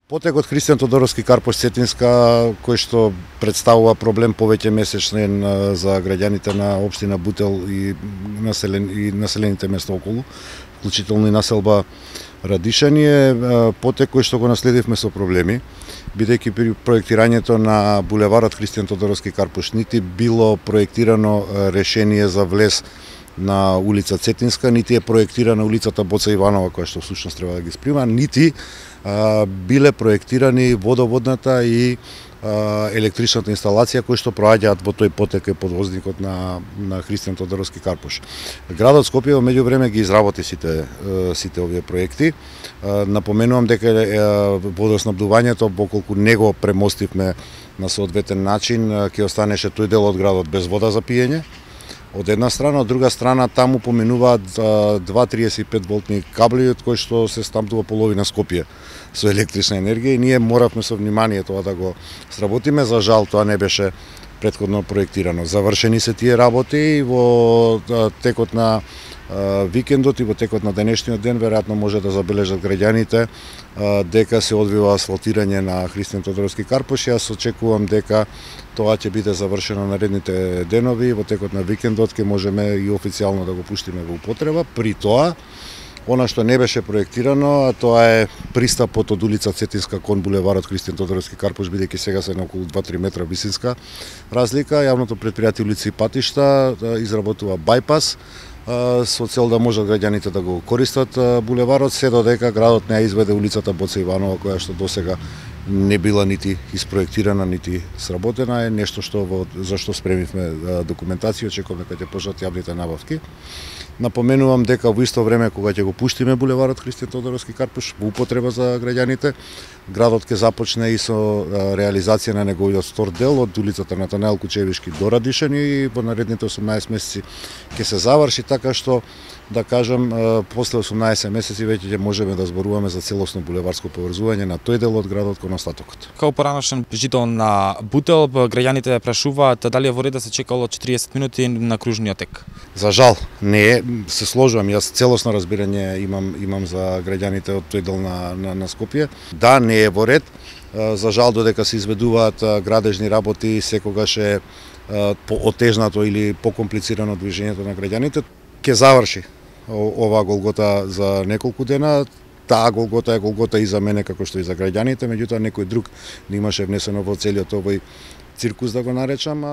Потекот Христијан Тодоровски Карпош Цетинска, кој што представува проблем повеќе месечен за граѓаните на општина Бутел и населените места околу, вклучително и населба Радишање, потек кој што го наследивме со проблеми, бидејќи при проектирањето на булеварот Христијан Тодоровски Карпош нити било проектирано решение за влез на улица Цетинска, нити е проектирана улицата Боца Иванова, која што всушност треба да ги сприма, нити биле проектирани водоводната и електричната инсталација кои што проаѓаат во тој потек и подвозникот на Христијан Тодоровски Карпош. Градот Скопје во меѓувреме ги изработи сите овие проекти. Напоменувам дека водоснабдувањето, поколку него премостивме на соодветен начин, ќе останеше тој дел од градот без вода за пиење. Од една страна, од друга страна таму поминуваат 2,35 волтни кабли од кои што се снабдува половина Скопје со електрична енергија и ние моравме со внимание тоа да го сработиме. За жал тоа не беше претходно проектирано. Завршени се тие работи и во текот на викендот и во текот на денешниот ден веројатно може да забележат граѓаните дека се одвива асфалтирање на Христијан Тодоровски Карпош. Јас очекувам дека тоа ќе биде завршено наредните денови и во текот на викендот ќе можеме и официјално да го пуштиме во употреба. При тоа, она што не беше проектирано, тоа е пристапот од улица Цетинска кон булеварот Христијан Тодоровски Карпош, бидејќи сега се на околу 2-3 метра висинска разлика. Јавното претпријатие улици и патишта изработува бајпас со цел да можат граѓаните да го користат булеварот, се додека градот не ја изведе улицата Боца Иванова, која што досега не била нити испроектирана, нити сработена, е нешто што за што спремивме документација, очекуваме кога ќе почнат јавните набавки. Напоменувам дека во исто време кога ќе го пуштиме булеварот Христијан Тодоровски Карпош во употреба за граѓаните, градот ќе започне и со реализација на неговиот втор дел од улицата Натанаел Кучевишки до Радишање и во наредните 18 месеци ќе се заврши, така што да кажам после 18 месеци веќе ќе можеме да зборуваме за целосно булеварско поврзување на тој дел од градот кон остатокот. Као пораношен жител на Бутел, граѓаните прашуваат дали е во ред да се чекало 40 минути на кружниот тек. За жал не е, се сложувам, јас целосно разбирање имам за граѓаните од тој дел на Скопје. Да, не е во ред. За жал додека се изведуваат градежни работи, секогаш е поотежнато или покомплицирано движењето на граѓаните. Ќе заврши оваа голгота за неколку дена. Таа голгота е голгота и за мене како што и за граѓаните, меѓутоа некој друг не имаше внесено во целиот овој циркус, да го наречам.